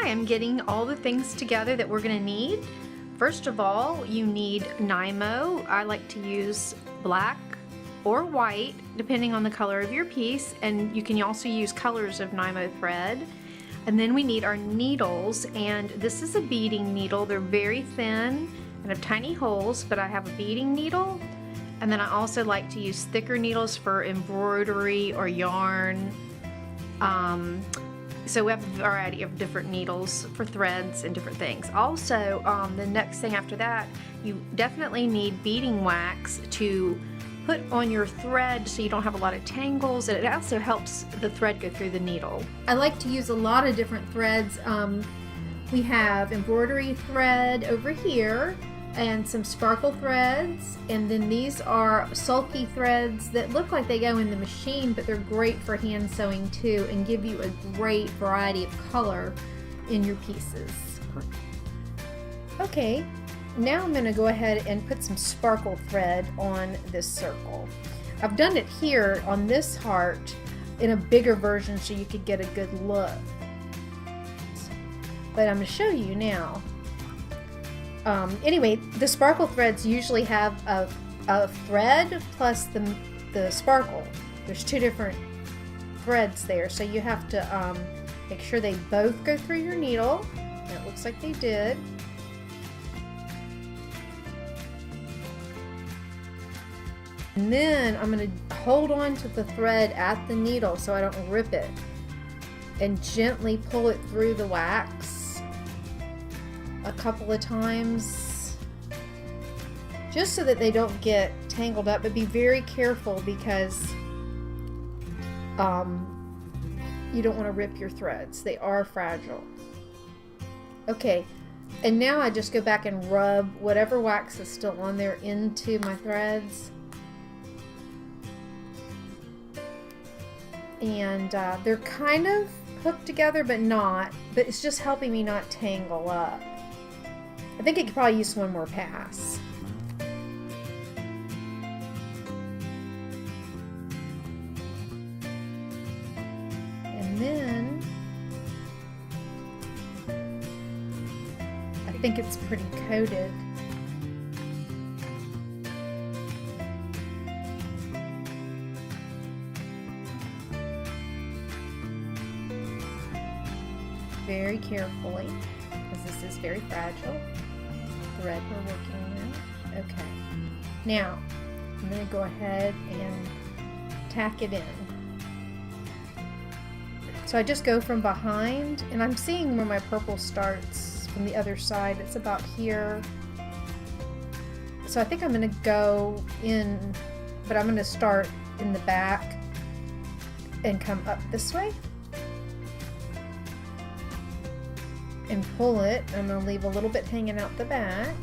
I am getting all the things together that we're going to need. First of all, you need Nymo. I like to use black or white depending on the color of your piece, and you can also use colors of Nymo thread. And then we need our needles, and this is a beading needle. They're very thin and have tiny holes, but I have a beading needle. And then I also like to use thicker needles for embroidery or yarn. So we have a variety of different needles for threads and different things. Also, the next thing after that, you definitely need beading wax to put on your thread so you don't have a lot of tangles, and it also helps the thread go through the needle. I like to use a lot of different threads. We have embroidery thread over here and some sparkle threads, and then these are sulky threads that look like they go in the machine, but they're great for hand sewing too and give you a great variety of color in your pieces. Okay, now I'm going to go ahead and put some sparkle thread on this circle. I've done it here on this heart in a bigger version so you could get a good look, but I'm going to show you now. Anyway, the sparkle threads usually have a thread plus the sparkle. There's two different threads there, so you have to make sure they both go through your needle. And it looks like they did. And then I'm going to hold on to the thread at the needle so I don't rip it, and gently pull it through the wax a couple of times just so that they don't get tangled up, but be very careful because you don't want to rip your threads. They are fragile. Okay, and now I just go back and rub whatever wax is still on there into my threads, and they're kind of hooked together but not, but it's just helping me not tangle up. I think it could probably use one more pass. And then I think it's pretty coated. Very carefully, because this is very fragile thread we're working with. Okay, now I'm going to go ahead and tack it in. So I just go from behind, and I'm seeing where my purple starts from the other side. It's about here. So I think I'm going to go in, but I'm going to start in the back and come up this way and pull it. I'm going to leave a little bit hanging out the back.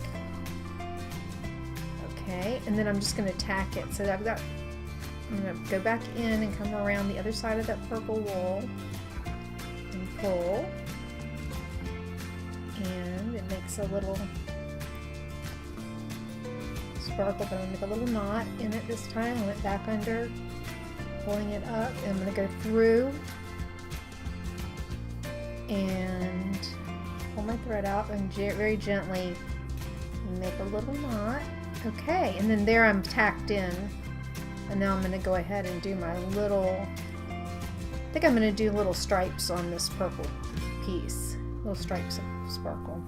Okay, and then I'm just going to tack it. So I'm going to go back in and come around the other side of that purple wool and pull, and it makes a little sparkle, but I'm going to make a little knot in it this time. I went back under, pulling it up, and I'm going to go through and pull my thread out and very gently make a little knot. Okay, and then there I'm tacked in, and now I'm going to go ahead and do my little, I think I'm going to do little stripes on this purple piece, little stripes of sparkle.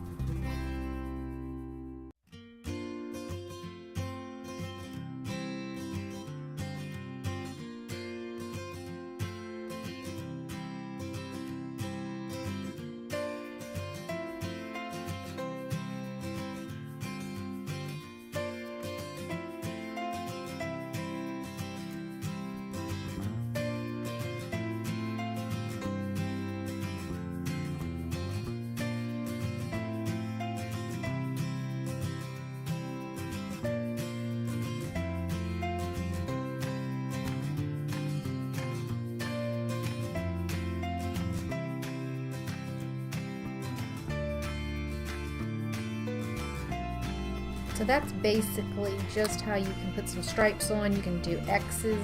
So that's basically just how you can put some stripes on. You can do X's,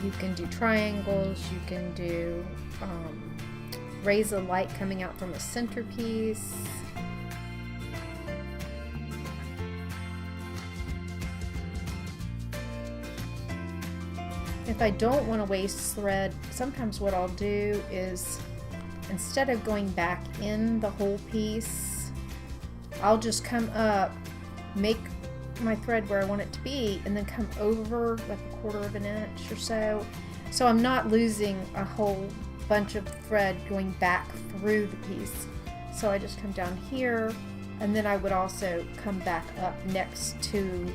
you can do triangles, you can do raise a light coming out from a centerpiece. If I don't want to waste thread, sometimes what I'll do is, instead of going back in the whole piece, I'll just come up, make my thread where I want it to be, and then come over like 1/4 of an inch or so. So I'm not losing a whole bunch of thread going back through the piece. So I just come down here, and then I would also come back up next to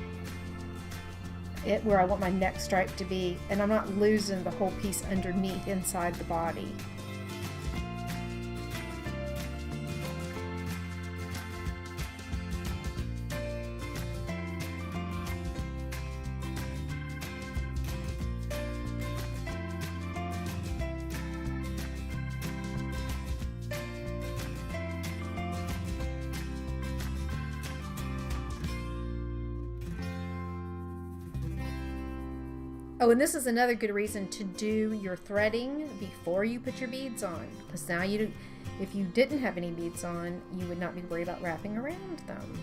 it where I want my neck stripe to be, and I'm not losing the whole piece underneath inside the body. Oh, and this is another good reason to do your threading before you put your beads on, because now if you didn't have any beads on, you would not be worried about wrapping around them.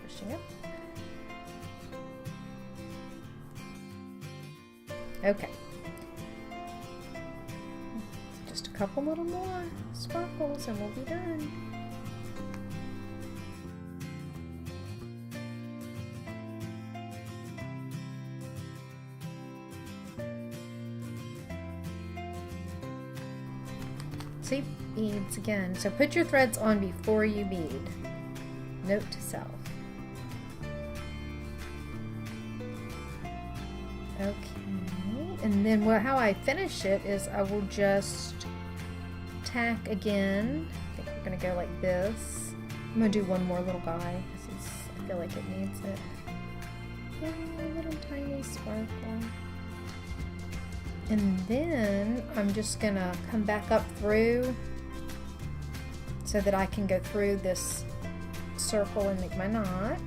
Pushing up. Okay. Just a couple little more sparkles and we'll be done. See, beads again. So put your threads on before you bead. Note to self. Okay, and then how I finish it is I will just tack again. I think we're gonna go like this. I'm gonna do one more little guy because I feel like it needs it. Yeah, a little tiny sparkle. And then I'm just gonna come back up through so that I can go through this circle and make my knot.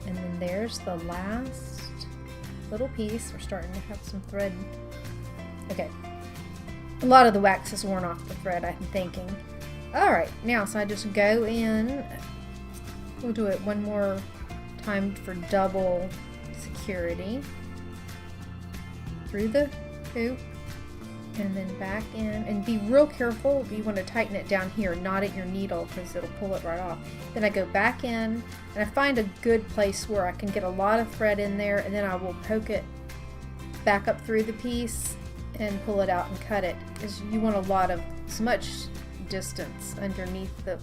And then there's the last little piece. We're starting to have some thread. Okay, a lot of the wax has worn off the thread, I'm thinking. All right, now so I just go in. We'll do it one more time for double security. Through the hoop and then back in, and be real careful. You want to tighten it down here, not at your needle, because it'll pull it right off. Then I go back in and I find a good place where I can get a lot of thread in there, and then I will poke it back up through the piece and pull it out and cut it, because you want as much distance underneath the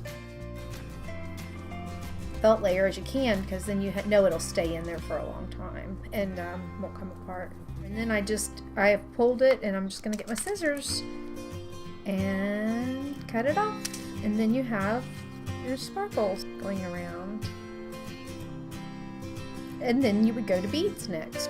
felt layer as you can, because then you know it'll stay in there for a long time and won't come apart. And then I have pulled it, and I'm just going to get my scissors and cut it off. And then you have your sparkles going around. And then you would go to beads next.